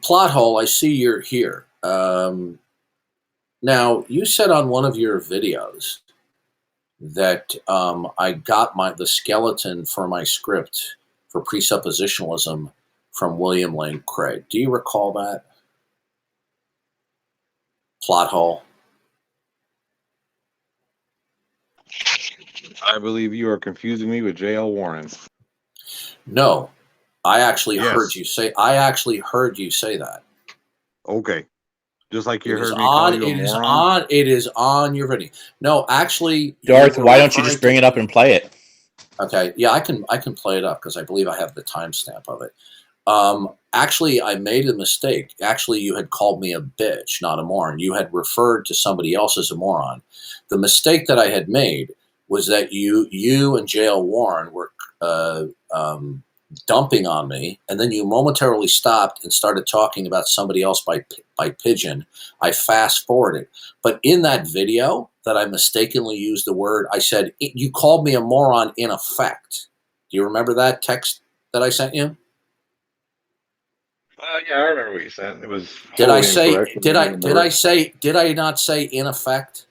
Plot hole. I see you're here. Now you said on one of your videos that I got the skeleton for my script for presuppositionalism from William Lane Craig. Do you recall that? Plot hole. I believe you are confusing me with J.L. Warren. No, I actually Yes. heard you say. I actually heard you say that. Okay. Just like you It is heard me call you a It is moron. on. It is on your video. No, actually, Darth, were why don't you referring just bring it up and play it? Okay, yeah, I can play it up because I believe I have the timestamp of it. Actually, I made a mistake. Actually, you had called me a bitch, not a moron. You had referred to somebody else as a moron. The mistake that I had made was that you and J.L. Warren were dumping on me, and then you momentarily stopped and started talking about somebody else by pigeon. I fast forwarded, but in that video that I mistakenly used the word, I said you called me a moron in effect. Do you remember that text that I sent you? Yeah, I remember what you said. It was. Did I wholly say? incorrect. Did I not say in effect?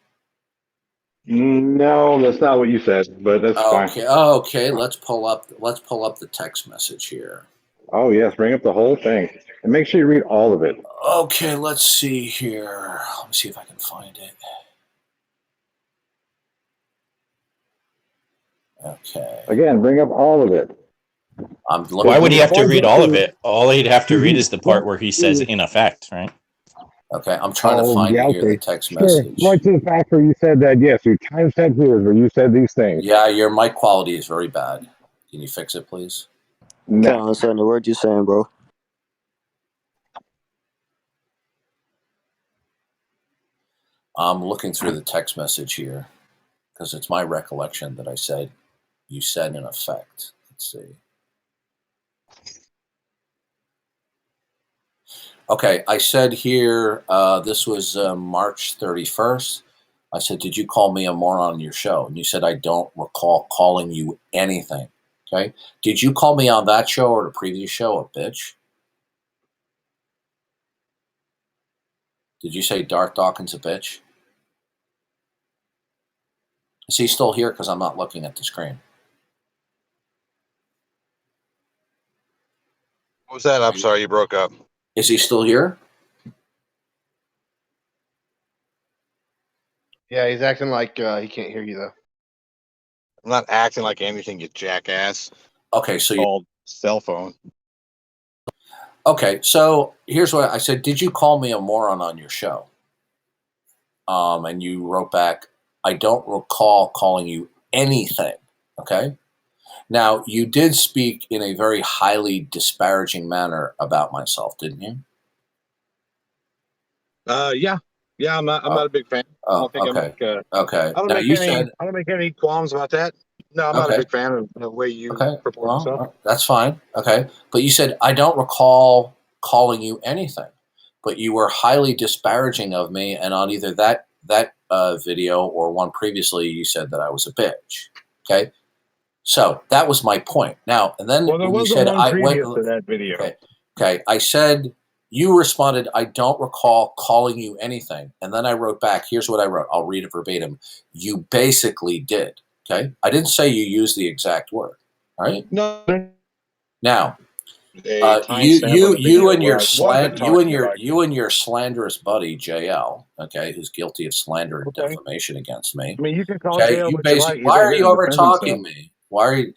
No, that's not what you said, but that's fine. Okay. Let's pull up the text message here. Oh yes, bring up the whole thing and make sure you read all of it. Okay, let's see here. Let me see if I can find it. Okay. Again, bring up all of it. Why would he have to read all of it? All he'd have to read is the part where he says "in effect," right? Okay, I'm trying to find here the text message. Right to the fact where you said that, yes, your timestamp here is where you said these things. Yeah, your mic quality is very bad. Can you fix it, please? No. Can't understand the word you're saying, bro. I'm looking through the text message here because it's my recollection that I said you said in effect. Let's see. Okay, I said here, this was March 31st. I said, did you call me a moron on your show? And you said, I don't recall calling you anything. Okay. Did you call me on that show or the previous show a bitch? Did you say Darth Dawkins a bitch? Is he still here? Because I'm not looking at the screen. What was that? I'm sorry, you broke up. Is he still here? Yeah, he's acting like he can't hear you, though. I'm not acting like anything, you jackass. Okay, so Called cell phone. Okay, so here's what I said. Did you call me a moron on your show? And you wrote back, I don't recall calling you anything. Okay. Now, you did speak in a very highly disparaging manner about myself, didn't you? Yeah, I'm not a big fan. I don't think okay. I don't make any qualms about that. No, I'm not a big fan of the way you purport yourself. That's fine. Okay. But you said, I don't recall calling you anything, but you were highly disparaging of me. And on either that video or one previously, you said that I was a bitch. Okay. So that was my point. Now, and then there you said, one previous to that video. Okay. I said, you responded, I don't recall calling you anything. And then I wrote back, here's what I wrote. I'll read it verbatim. You basically did. Okay. I didn't say you used the exact word. All right. No. Now, you and your slanderous buddy JL, okay, who's guilty of slander and defamation against me. I mean, you can call JL what you like. Why are you over talking me? Why are you?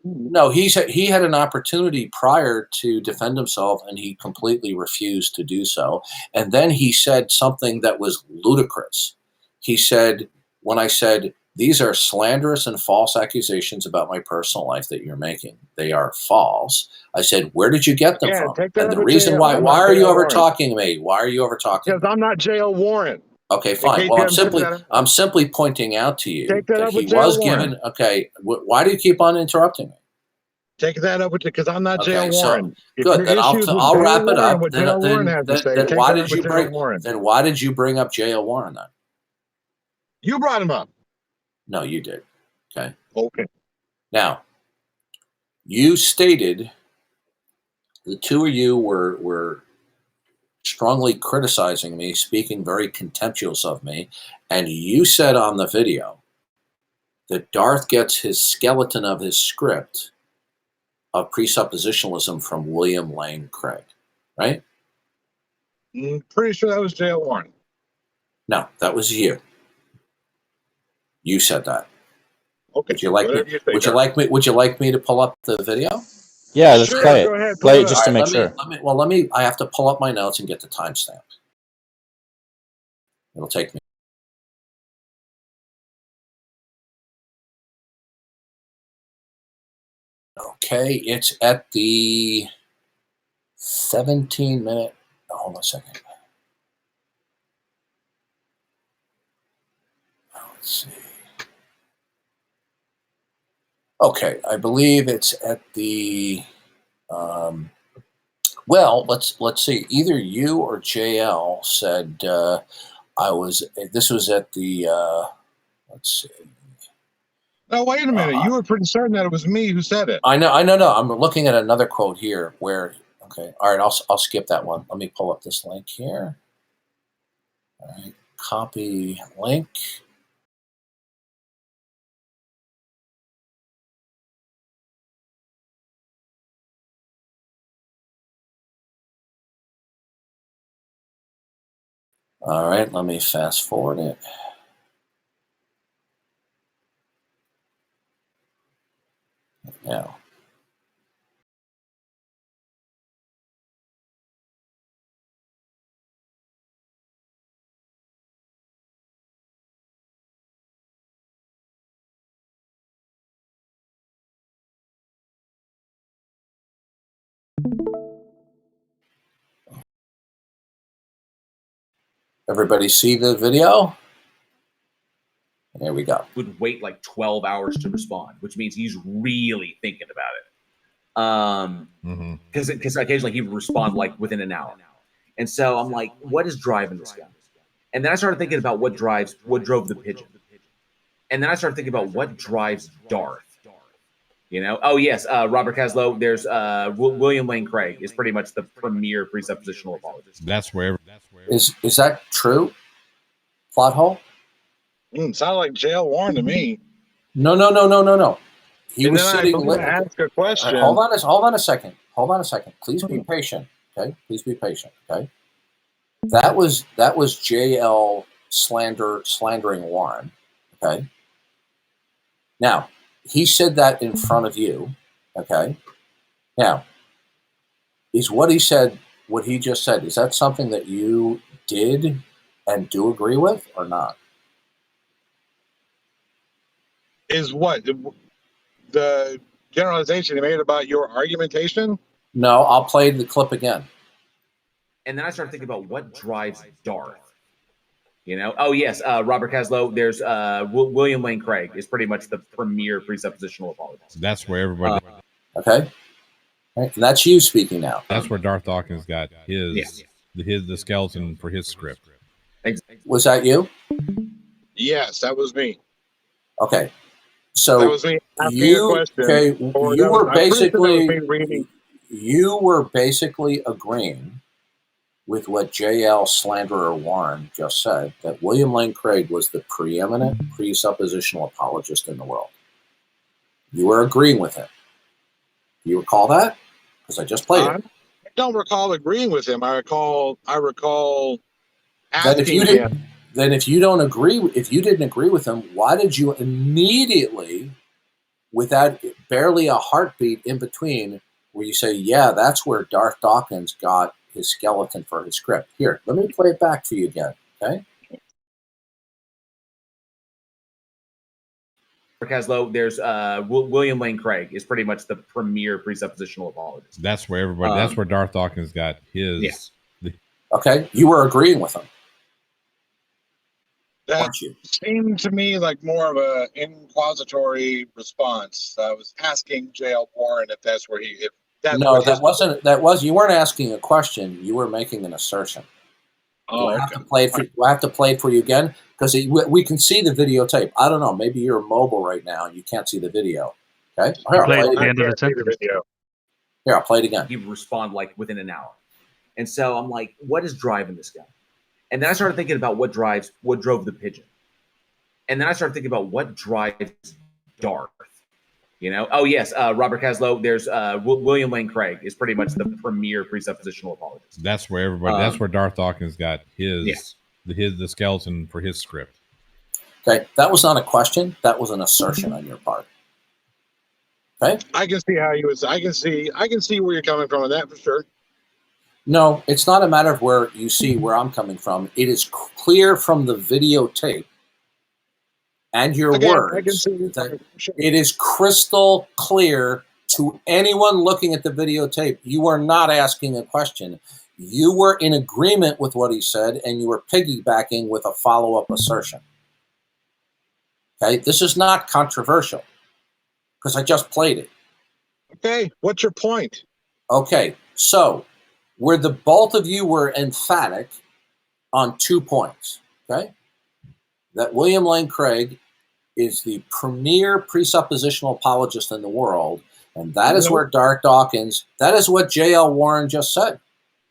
No, he had an opportunity prior to defend himself, and he completely refused to do so. And then he said something that was ludicrous. He said, when I said, these are slanderous and false accusations about my personal life that you're making, they are false. I said, where did you get them from? And the reason why are you over talking me? Why are you over talking? Because I'm not J.L. Warren. Okay, fine. Well, I'm simply pointing out to you that he was given. Okay, why do you keep on interrupting me? Take that up with you because I'm not J.L. Warren. Good. Then I'll wrap it up. Then why did you bring up J.L. Warren then? You brought him up. No, you did. Okay. Okay. Now, you stated the two of you were strongly criticizing me, speaking very contemptuous of me, and you said on the video that Darth gets his skeleton of his script of presuppositionalism from William Lane Craig, right? I'm pretty sure that was J.L. Warren. No, that was you. You said that. Okay. Would you like me? Whatever you say, Would you Darth. like me? Would you like me to pull up the video? Yeah, let's Sure, play go it. ahead, Play pull it it just up. to make Let sure. me. I have to pull up my notes and get the timestamp. It'll take me. Okay, it's at the 17-minute. Hold on a second. Let's see. Okay, I believe it's at the. Well, let's see. Either you or JL said I was. This was at the. Let's see. No, wait a minute. You were pretty certain that it was me who said it. I know. No, I'm looking at another quote here where. Okay, all right. I'll skip that one. Let me pull up this link here. All right, copy link. All right, let me fast forward it. Now. Everybody see the video? There we go. Would wait like 12 hours to respond, which means he's really thinking about it. Because occasionally he would respond like within an hour. And so I'm like, what is driving this guy? And then I started thinking about what drove the pigeon. And then I started thinking about what drives Darth. You know, oh yes, Robert Caslow. There's William Lane Craig is pretty much the premier presuppositional apologist. That's where. Is that true? Plot hole? Sounded like J.L. Warren to me. No. He And was then sitting. I believe I asked a question. Hold on a second. Please be patient. Okay. Please be patient. Okay. That was JL slandering Warren. Okay. Now he said that in front of you. Okay. Now, is what he said, what he just said, is that something that you did and do agree with or not? Is what? The generalization he made about your argumentation? No, I'll play the clip again. And then I started thinking about what drives Darth. You know, oh yes, Robert Caslow. There's William Lane Craig is pretty much the premier presuppositional apologist. That's where everybody. Okay. And that's you speaking now. That's where Darth Dawkins got the skeleton for his script. Was that you? Yes, that was me. Okay. So that was me asking a question. Okay, you were basically agreeing with what JL Slanderer Warren just said, that William Lane Craig was the preeminent presuppositional apologist in the world. You were agreeing with him. Do you recall that? Because I just played it. I don't recall agreeing with him. I recall asking him. Then if you didn't agree with him, why did you immediately, without barely a heartbeat in between, where you say, yeah, that's where Darth Dawkins got his skeleton for his script. Here, let me play it back for you again, okay? Caslow, there's William Lane Craig is pretty much the premier presuppositional apologist. That's where everybody. That's where Darth Dawkins got his. Okay, you were agreeing with him. That seemed to me like more of an inquisitory response. I was asking J.L. Warren if that's where he. You weren't asking a question. You were making an assertion. Oh, do I have to play it for you again? Because we can see the videotape. I don't know. Maybe you're mobile right now and you can't see the video. Okay. Here, I'll play it again. Here, I'll play it again. He would respond like within an hour. And so I'm like, what is driving this guy? And then I started thinking about what drove the pigeon. And then I started thinking about what drives Darth. Oh yes, Robert Caslow. There's William Lane Craig is pretty much the premier presuppositional apologist. That's where everybody. That's where Darth Dawkins got his Yeah. the skeleton for his script. Okay, that was not a question. That was an assertion on your part. Okay. I can see how you would. I can see where you're coming from on that for sure. No, it's not a matter of where you see where I'm coming from. It is clear from the videotape and your words. I can see sure. It is crystal clear to anyone looking at the videotape. You are not asking a question. You were in agreement with what he said, and you were piggybacking with a follow-up assertion. Okay, this is not controversial because I just played it. Okay, what's your point? Okay, so where the both of you were emphatic on 2 points, okay? That William Lane Craig is the premier presuppositional apologist in the world, and that is where Darth Dawkins, that is what J.L. Warren just said.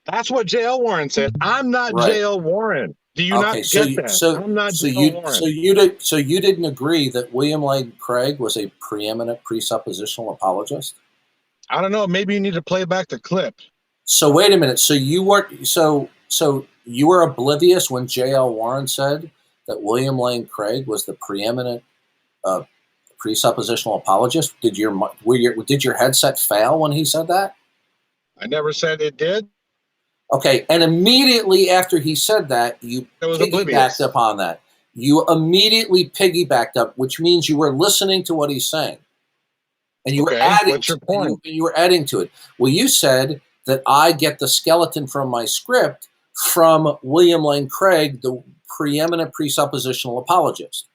That's what J.L. Warren said. I'm not J.L. Warren. Do you not get that? I'm not J.L. Warren. So you didn't agree that William Lane Craig was a preeminent presuppositional apologist? I don't know. Maybe you need to play back the clip. So wait a minute. So you weren't. So you were oblivious when J.L. Warren said that William Lane Craig was the preeminent presuppositional apologist. Did your headset fail when he said that? I never said it did. Okay, and immediately after he said that, you piggybacked upon that. You immediately piggybacked up, which means you were listening to what he's saying, and you were adding. What's your point? You were adding to it. Well, you said that I get the skeleton from my script from William Lane Craig, the preeminent presuppositional apologist,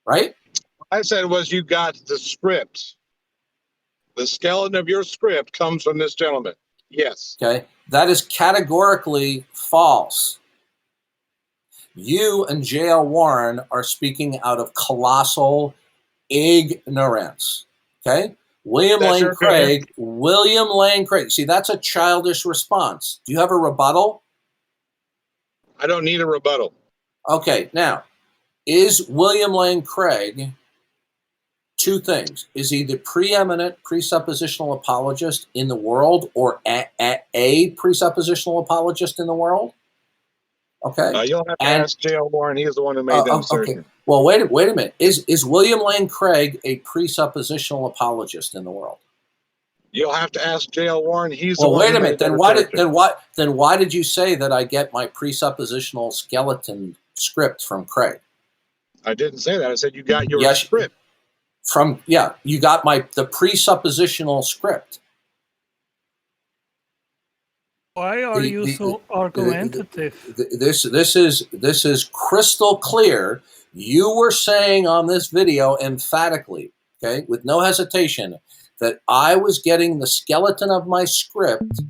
right? I said was you got the script. The skeleton of your script comes from this gentleman. Yes. Okay. That is categorically false. You and J.L. Warren are speaking out of colossal ignorance. Okay? William Lane Craig. See, that's a childish response. Do you have a rebuttal? I don't need a rebuttal. Okay. Now, is William Lane Craig two things? Is he the preeminent presuppositional apologist in the world, or a presuppositional apologist in the world? Okay. You'll have to ask J.L. Warren. He's the one who made that assertion. Okay. Well, wait a minute. Is William Lane Craig a presuppositional apologist in the world? You'll have to ask J.L. Warren. He's well, wait a minute. Then why did you say that I get my presuppositional skeleton script from Craig? I didn't say that. I said you got your script. You got the presuppositional script. Why are you so argumentative? This is crystal clear. You were saying on this video emphatically, okay, with no hesitation, that I was getting the skeleton of my script,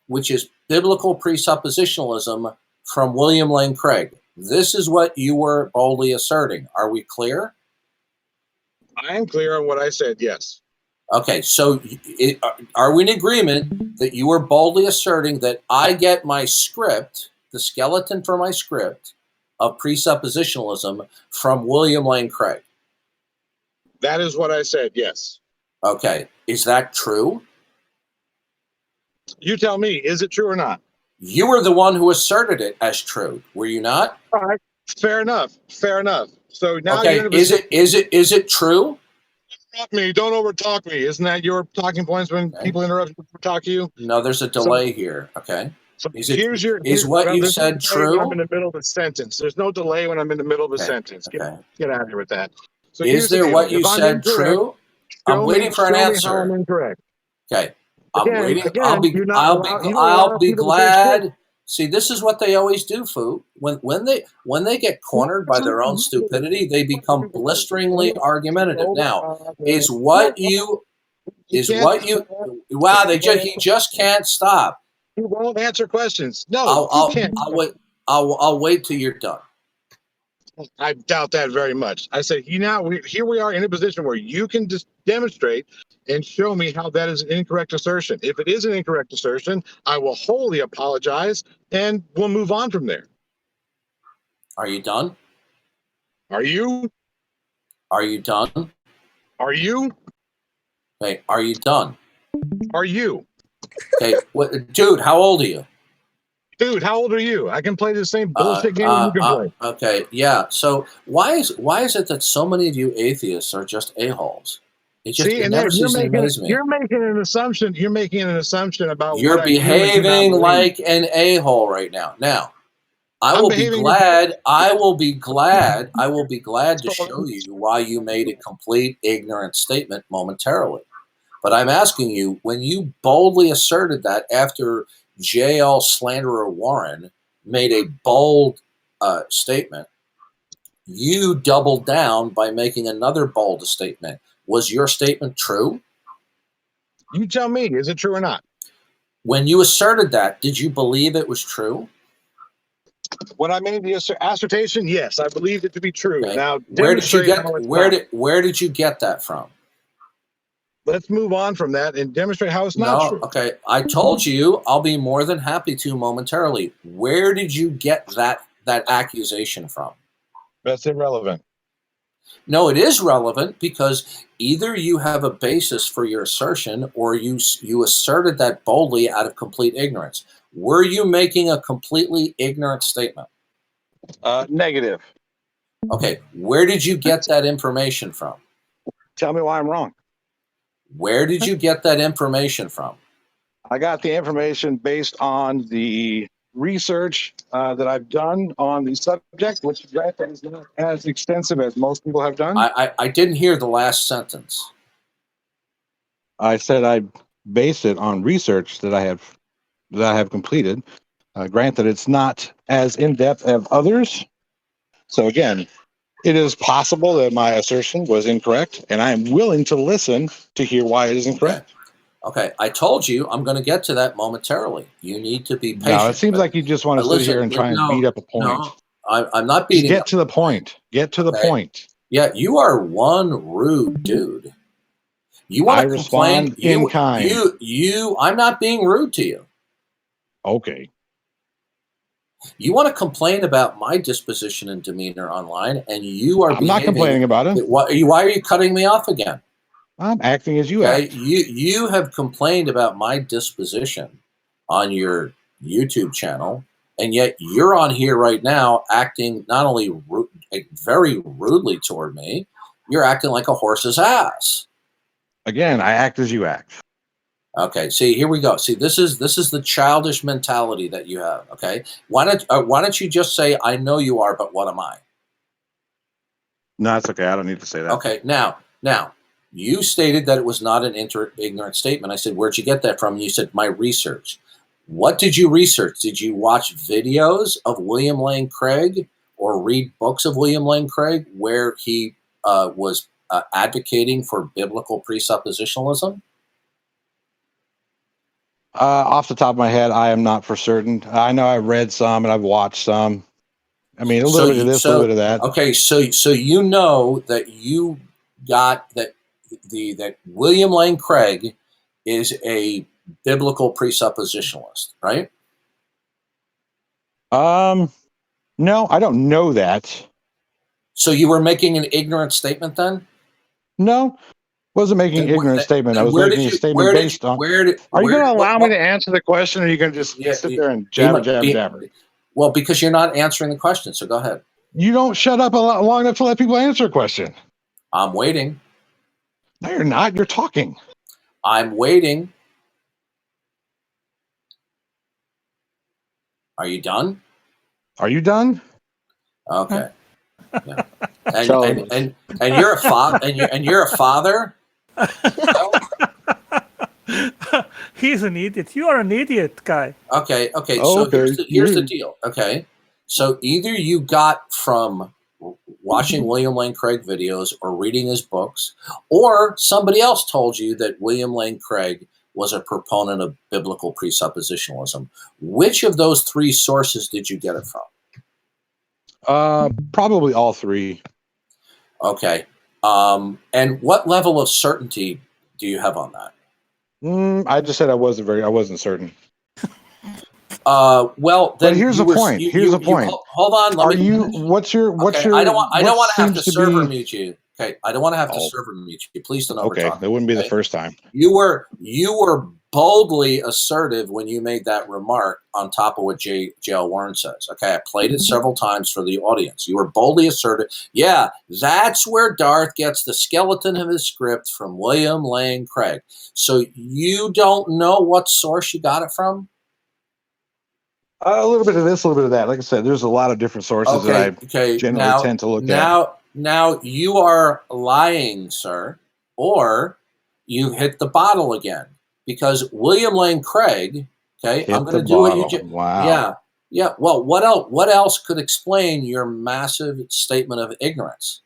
which is biblical presuppositionalism, from William Lane Craig. This is what you were boldly asserting. Are we clear? I am clear on what I said, yes. Okay, so are we in agreement that you were boldly asserting that I get my script, the skeleton for my script of presuppositionalism, from William Lane Craig? That is what I said, yes. Okay, is that true? You tell me, is it true or not? You were the one who asserted it as true, were you not? All right, fair enough. So now is it true? Don't overtalk me. Isn't that your talking points when people interrupt you talk to you? No, there's a delay here. Okay. So is what you said true? I'm in the middle of a sentence. There's no delay when I'm in the middle of a sentence. Get out of here with that. So is there what you said true? I'm waiting for an answer. I'm incorrect. Okay. I'm waiting. I'll be glad. See, this is what they always do, Fu. When they get cornered by their own stupidity, they become blisteringly argumentative. Now, he just can't stop. He won't answer questions. No, I'll wait till you're done. I doubt that very much. I said, here we are in a position where you can just demonstrate and show me how that is an incorrect assertion. If it is an incorrect assertion, I will wholly apologize and we'll move on from there. Are you done? Are you? Are you done? Are you? Okay, are you done? Are you? Okay, dude, how old are you? Dude, how old are you? I can play the same bullshit game you can play. Okay, yeah. So why is it that so many of you atheists are just a-holes? It never ceases to amaze me. You're making an assumption. You're making an assumption about You're what I do and do not behaving believe. like an a-hole right now. Now, I will be glad to show you why you made a complete ignorant statement momentarily. But I'm asking you, when you boldly asserted that after JL slanderer Warren made a bold statement, you doubled down by making another bold statement. Was your statement true? You tell me, is it true or not? When you asserted that, did you believe it was true? When I made the assertion, yes, I believed it to be true. Okay. Now, where did you get that from? Let's move on from that and demonstrate how it's not true. Okay. I told you I'll be more than happy to momentarily. Where did you get that accusation from? That's irrelevant. No, it is relevant because either you have a basis for your assertion or you asserted that boldly out of complete ignorance. Were you making a completely ignorant statement? Negative. Okay. Where did you get that information from? Tell me why I'm wrong. Where did you get that information from? I got the information based on the research that I've done on the subject, which is not as extensive as most people have done. I didn't hear the last sentence. I said I base it on research that I have completed. Granted, it's not as in-depth as others. So again, it is possible that my assertion was incorrect, and I am willing to listen to hear why it is incorrect. Okay. I told you I'm going to get to that momentarily. You need to be patient. No, it seems like you just want to sit here and try and beat up a point. No, I'm not beating. Get to the point. Get to the point. Yeah, you are one rude dude. You want to complain in kind. I'm not being rude to you. Okay. You want to complain about my disposition and demeanor online, and you are. I'm not complaining about it. Why are you cutting me off again? I'm acting as you act. You have complained about my disposition on your YouTube channel, and yet you're on here right now acting not only very rudely toward me, you're acting like a horse's ass. Again, I act as you act. Okay, see, here we go. See, this is the childish mentality that you have. Okay, why don't you just say, "I know you are, but what am I?" No, that's okay. I don't need to say that. Okay, now, you stated that it was not an ignorant statement. I said, "Where'd you get that from?" And you said, "My research." What did you research? Did you watch videos of William Lane Craig or read books of William Lane Craig where he was advocating for biblical presuppositionalism? Off the top of my head, I am not for certain. I know I read some and I've watched some. I mean, a little bit of this, a little bit of that. Okay, so you know that you got that that William Lane Craig is a biblical presuppositionalist, right? No, I don't know that. So you were making an ignorant statement then? No, wasn't making an ignorant statement. I was making a statement based on. Are you going to allow me to answer the question, or are you going to just sit there and jabber? Well, because you're not answering the question, so go ahead. You don't shut up long enough to let people answer a question. I'm waiting. No, you're not. You're talking. I'm waiting. Are you done? Are you done? Okay. Yeah. And you're a father. And you're a father. He's an idiot. You are an idiot, guy. Okay. So here's the deal. Okay. So either you got from watching William Lane Craig videos or reading his books, or somebody else told you that William Lane Craig was a proponent of biblical presuppositionalism. Which of those three sources did you get it from? Probably all three. Okay. And what level of certainty do you have on that? I just said I wasn't certain. Well, then but here's the point. Here's the point. Hold on. What's your? I don't want to have to server be... mute you. Okay, I don't want to have to server mute you. Please don't Okay, overtalk. that wouldn't be okay? the first time. You were boldly assertive when you made that remark on top of what J.L. Warren says. Okay, I played it several times for the audience. You were boldly assertive. Yeah, that's where Darth gets the skeleton of his script from William Lane Craig. So you don't know what source you got it from? A little bit of this, a little bit of that. Like I said, there's a lot of different sources that I generally tend to look at. Now you are lying, sir, or you hit the bottle again. Because William Lane Craig, okay, I'm going to do what you just. Wow. Yeah. Well, what else could explain your massive statement of ignorance?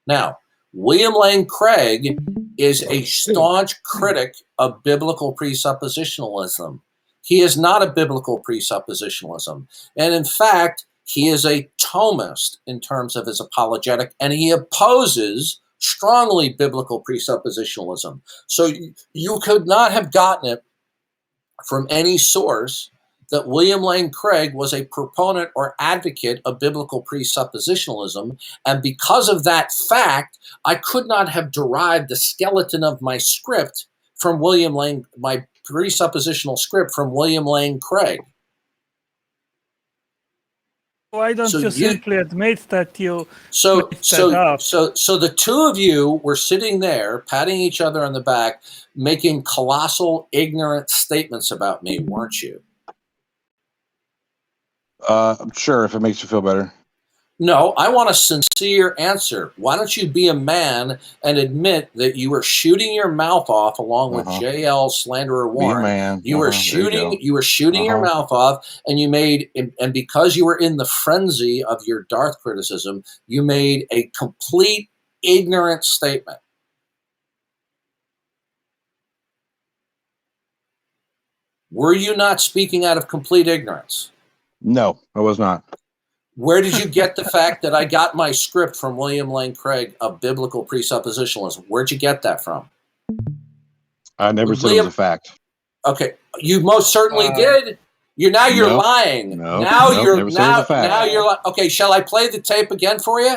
Now, William Lane Craig is a staunch critic of biblical presuppositionalism. He is not a biblical presuppositionalism. And in fact, he is a Thomist in terms of his apologetic, and he opposes strongly biblical presuppositionalism. So you could not have gotten it from any source that William Lane Craig was a proponent or advocate of biblical presuppositionalism. And because of that fact, I could not have derived the skeleton of my script from William Lane, my presuppositional script from William Lane Craig. Why don't you simply admit that you so the two of you were sitting there patting each other on the back, making colossal ignorant statements about me, weren't you? Sure, if it makes you feel better. No, I want a sincere answer. Why don't you be a man and admit that you were shooting your mouth off along with JL Slanderer Warren? Man. You were shooting your mouth off, and you made, and because you were in the frenzy of your Darth criticism, you made a complete ignorant statement. Were you not speaking out of complete ignorance? No, I was not. Where did you get the fact that I got my script from William Lane Craig of biblical presuppositionalism? Where'd you get that from? I never said it was a fact. Okay, you most certainly did. You're lying. Now you're okay. Shall I play the tape again for you?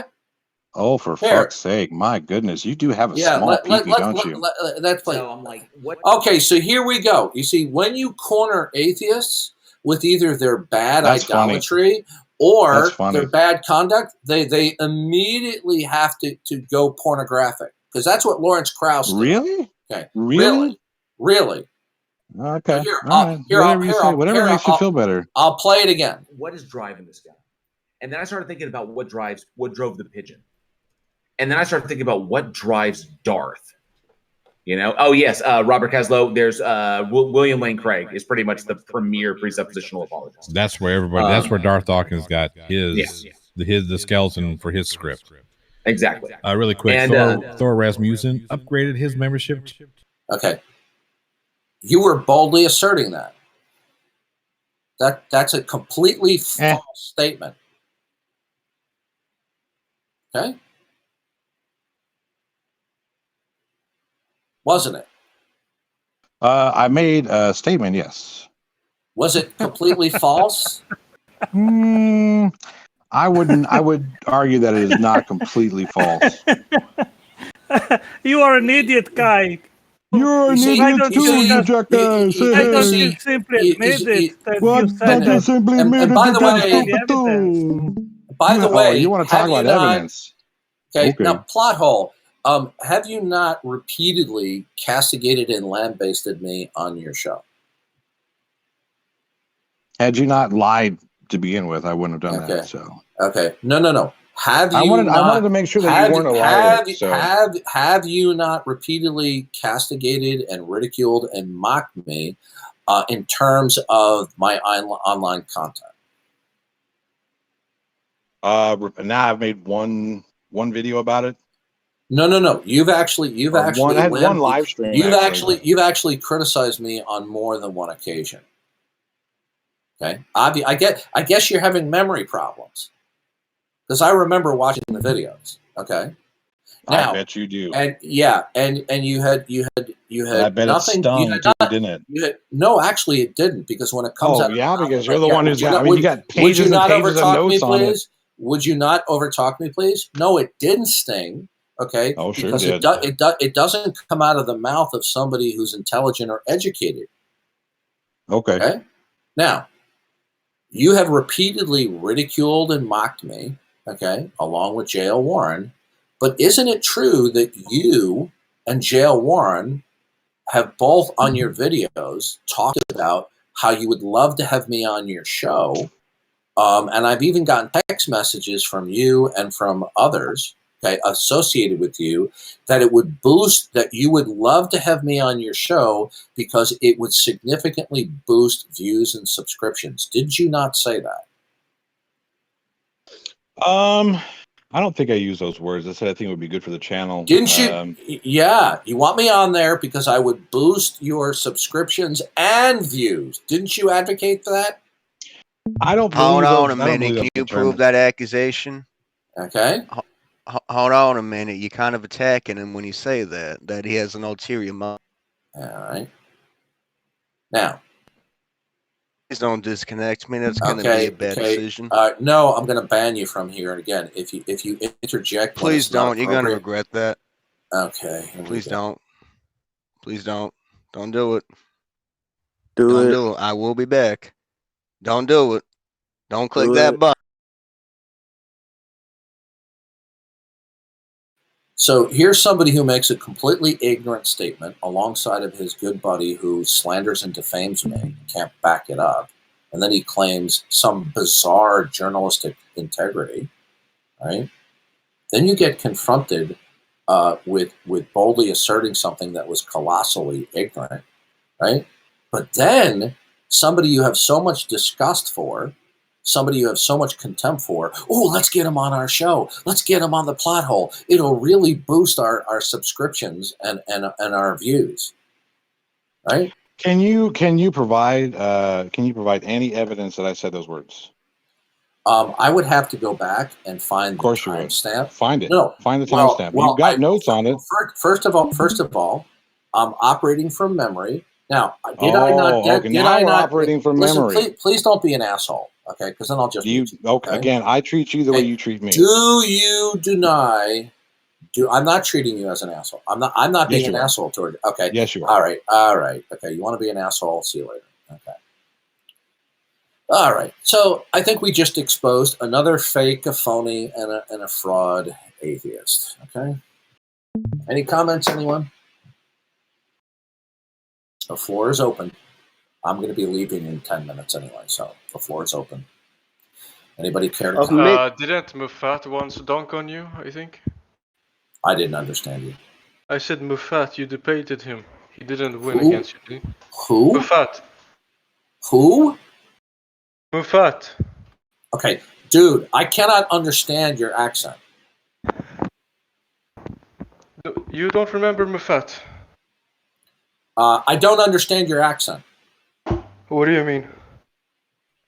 Oh, for fuck's sake! My goodness, you do have a small peepee, don't you? That's play. So I'm like, what? Okay, so here we go. You see, when you corner atheists with either their bad idolatry or their bad conduct, they immediately have to go pornographic, because that's what Lawrence Krauss did. Really? Okay. Really? So Okay. Whatever makes you feel better. I'll play it again. What is driving this guy? And then I started thinking about what drove the pigeon. And then I started thinking about what drives Darth. You know? Oh, yes. Robert Caslow, there's William Lane Craig is pretty much the premier presuppositional apologist. That's where everybody, that's where Darth Dawkins got the skeleton for his script. Exactly. Really quick, and, Thor Rasmussen upgraded his membership. Okay. You were boldly asserting that. That's a completely false statement. Okay? Wasn't it? I made a statement, yes. Was it completely false? I would argue that it is not completely false. You are an idiot, guy. You're an idiot too, you jackass. Why don't you simply admit it? And by the way, you want to talk about evidence? Okay, now plot hole. Have you not repeatedly castigated and lambasted me on your show? Had you not lied to begin with, I wouldn't have done that. So no. Have you? I wanted to make sure that you weren't a liar. Have you not repeatedly castigated and ridiculed and mocked me in terms of my online content? Now I've made one video about it. No. You've actually one live stream. You've actually criticized me on more than one occasion. Okay, I guess you're having memory problems, because I remember watching the videos. Okay, Now, I bet you do. And yeah, and you had I bet nothing. it stung too, didn't it? No, actually, it didn't, because when it comes out, Yeah, because you're the yeah, one who's got. I mean, you got would you pages and not pages of overtalk me, notes on it. please? Would you not overtalk me, please? No, it didn't sting. Okay, Oh, sure because did. it doesn't come out of the mouth of somebody who's intelligent or educated. Okay. Now, you have repeatedly ridiculed and mocked me, okay, along with J.L. Warren. But isn't it true that you and J.L. Warren have both on your videos talked about how you would love to have me on your show? And I've even gotten text messages from you and from others, okay, associated with you, that it would boost, that you would love to have me on your show because it would significantly boost views and subscriptions. Did you not say that? I don't think I used those words. I said I think it would be good for the channel. Didn't you? Yeah, you want me on there because I would boost your subscriptions and views. Didn't you advocate for that? I don't Hold believe on those. a I don't minute. believe Can those you prove terms. that accusation? Okay. Hold on a minute. You're kind of attacking him when you say that he has an ulterior motive. All right. Now, please don't disconnect me. That's going to be a bad decision. No, I'm going to ban you from here. And again, if you interject, please don't. You're going to regret that. Okay. Please don't. Please don't. Don't do it. Don't do it. I will be back. Don't do it. Don't click that button. So here's somebody who makes a completely ignorant statement alongside of his good buddy who slanders and defames me and can't back it up. And then he claims some bizarre journalistic integrity, right? Then you get confronted with boldly asserting something that was colossally ignorant, right? But then somebody you have so much disgust for, somebody you have so much contempt for, oh, let's get him on our show. Let's get him on the plot hole. It'll really boost our subscriptions and our views, right? Can you provide any evidence that I said those words? I would have to go back and find the timestamp. Find it. No, find the timestamp. You've got notes on it. First of all, I'm operating from memory. Now, did I not operating from memory? Please don't be an asshole, okay? Because then I'll just okay. Again, I treat you the way you treat me. Do you deny? I'm not treating you as an asshole. I'm not being an asshole toward you. Okay. Yes, you are. All right. Okay. You want to be an asshole? See you later. Okay. All right. So I think we just exposed another fake, a phony, and a fraud atheist. Okay. Any comments, anyone? The floor is open. I'm going to be leaving in 10 minutes anyway, so the floor is open. Anybody care to comment? Didn't Mufat once dunk on you, I think? I didn't understand you. I said Mufat, you debated him. He didn't win against you, did he? Who? Mufat. Who? Mufat. Okay, dude, I cannot understand your accent. You don't remember Mufat? I don't understand your accent. What do you mean?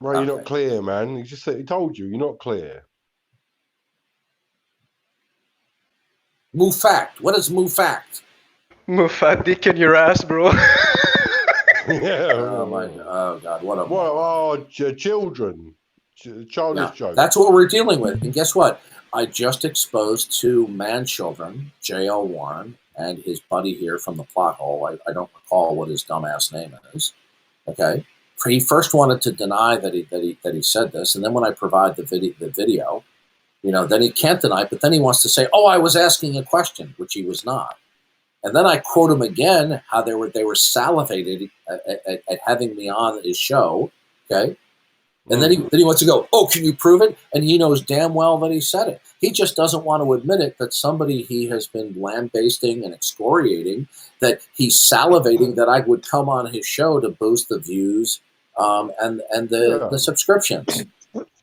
Right, you're not clear, man. He just said, he told you, you're not clear. Mufat. What is Mufat? Mufat dick in your ass, bro. Yeah. Oh God, what a children. Childish joke. That's what we're dealing with. And guess what? I just exposed two man-children, J.L. Warren and his buddy here from the plot hole. I don't recall what his dumbass name is. Okay. He first wanted to deny that he said this, and then when I provide the video, then he can't deny it, but then he wants to say, "Oh, I was asking a question," which he was not. And then I quote him again, how they were salivated at having me on his show. Okay. And then he wants to go, "Oh, can you prove it?" And he knows damn well that he said it. He just doesn't want to admit it, that somebody he has been lambasting and excoriating, that he's salivating that I would come on his show to boost the views and the subscriptions.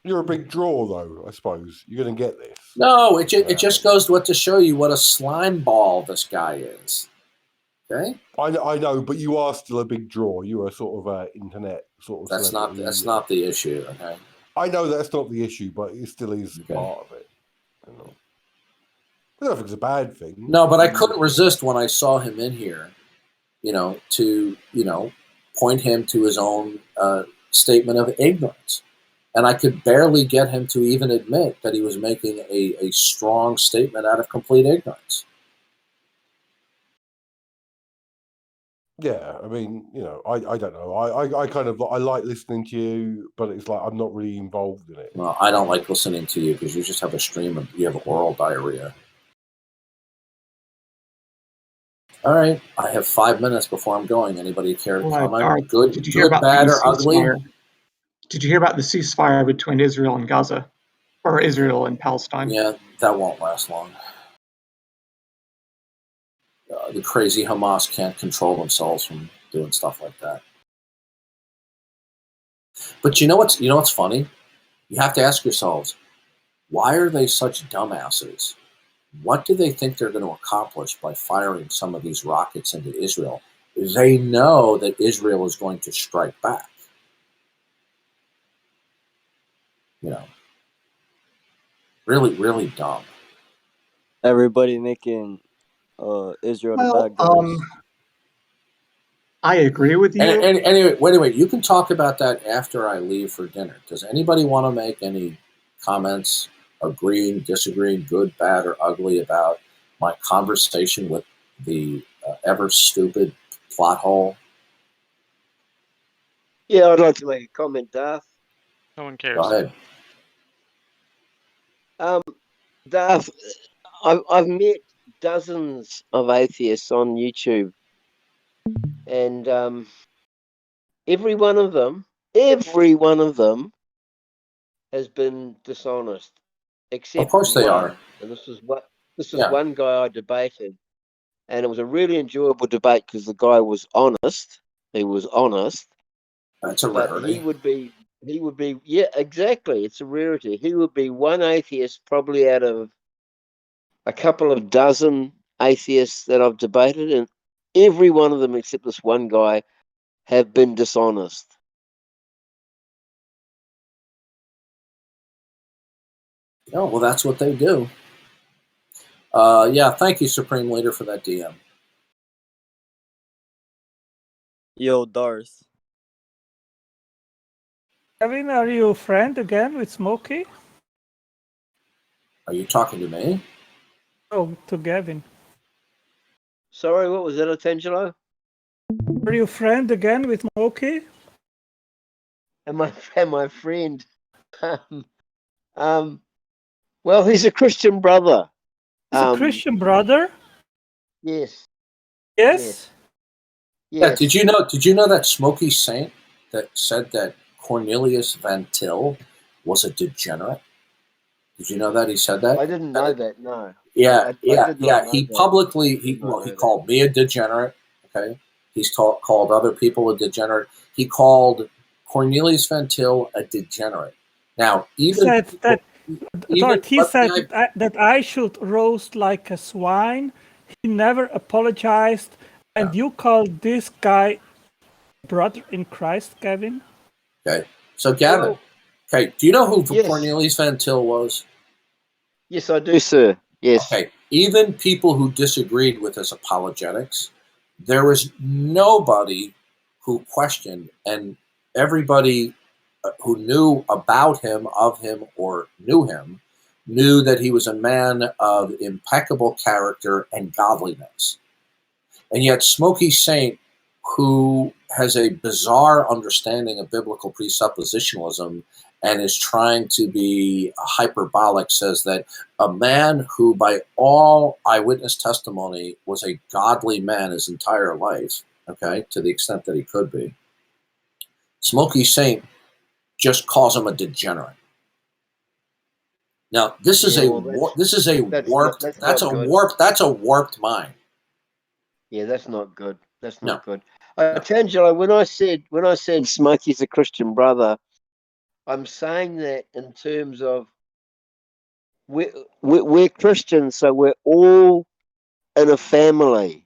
You're a big draw, though, I suppose. You're going to get this. No, it just goes to show you what a slime ball this guy is. Okay? I know, but you are still a big draw. You are sort of internet sort of. That's not the issue. Okay. I know that's not the issue, but it still is part of it. I don't think it's a bad thing. No, but I couldn't resist when I saw him in here, to, point him to his own statement of ignorance. And I could barely get him to even admit that he was making a strong statement out of complete ignorance. Yeah, I mean, I don't know. I kind of I like listening to you, but it's like I'm not really involved in it. Well, I don't like listening to you because you just have a stream of you have oral diarrhea. All right, I have 5 minutes before I'm going. Anybody care to comment? Darth, Good, did you hear about bad, the or ugly? ceasefire? Did you hear about the ceasefire between Israel and Gaza, or Israel and Palestine? Yeah, that won't last long. The crazy Hamas can't control themselves from doing stuff like that. But you know what's funny? You have to ask yourselves, why are they such dumbasses? What do they think they're going to accomplish by firing some of these rockets into Israel? They know that Israel is going to strike back. Really, really dumb. Everybody making Israel the bad guys. I agree with you. And anyway, wait. You can talk about that after I leave for dinner. Does anybody want to make any comments, agreeing, disagreeing, good, bad, or ugly about my conversation with the ever stupid plot hole? Yeah, I'd like to make a comment, Darth. No one cares. Go ahead. Darth, I've met dozens of atheists on YouTube, and every one of them has been dishonest, except Of course they are. And this is one guy I debated, and it was a really enjoyable debate because the guy was honest. He was honest. That's a rarity. He would be, yeah, exactly. It's a rarity. He would be one atheist probably out of a couple of dozen atheists that I've debated, and every one of them except this one guy have been dishonest. Oh, well, that's what they do. Yeah, thank you, Supreme Leader, for that DM. Yo, Darth. Kevin, are you a friend again with Smokey? Are you talking to me? Oh, to Gavin. Sorry, what was that, Otangelo? Are you a friend again with Smokey? And my friend. Well, he's a Christian brother. He's a Christian brother? Yes. Yes? Yeah, did you know that Smokey Saint that said that Cornelius Van Til was a degenerate? Did you know that he said that? I didn't know that. No. Yeah, I He publicly he called me a degenerate. Okay, he's called other people a degenerate. He called Cornelius Van Til a degenerate. Now, He said that I should roast like a swine. He never apologized, and you called this guy brother in Christ, Gavin? Okay, so Gavin, do you know who Cornelius Van Til was? Yes, I do, sir. Yes. Okay, even people who disagreed with his apologetics, there was nobody who questioned, and everybody who knew about him, of him, or knew him, knew that he was a man of impeccable character and godliness. And yet Smokey Saint, who has a bizarre understanding of biblical presuppositionalism and is trying to be hyperbolic, says that a man who, by all eyewitness testimony, was a godly man his entire life, okay, to the extent that he could be, Smokey Saint just calls him a degenerate. Now, this is a warped mind. Yeah, that's not good. That's not good. Tangelo, when I said Smokey's a Christian brother, I'm saying that in terms of we're Christians, so we're all in a family.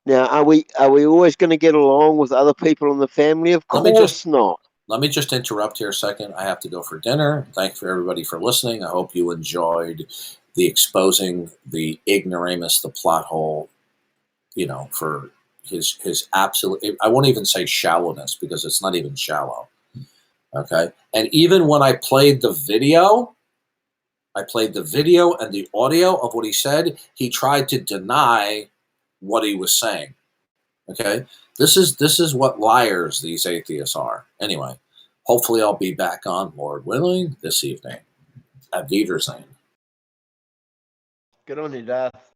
Now, are we always going to get along with other people in the family? Of course not. Let me just interrupt here a second. I have to go for dinner. Thanks for everybody for listening. I hope you enjoyed the exposing the ignoramus, the plot hole, for his absolute, I won't even say shallowness because it's not even shallow. Okay. And even when I played the video and the audio of what he said, he tried to deny what he was saying. Okay. This is what liars these atheists are. Anyway, hopefully I'll be back on, Lord willing, this evening. At Wiedersehen. Good on you, Darth.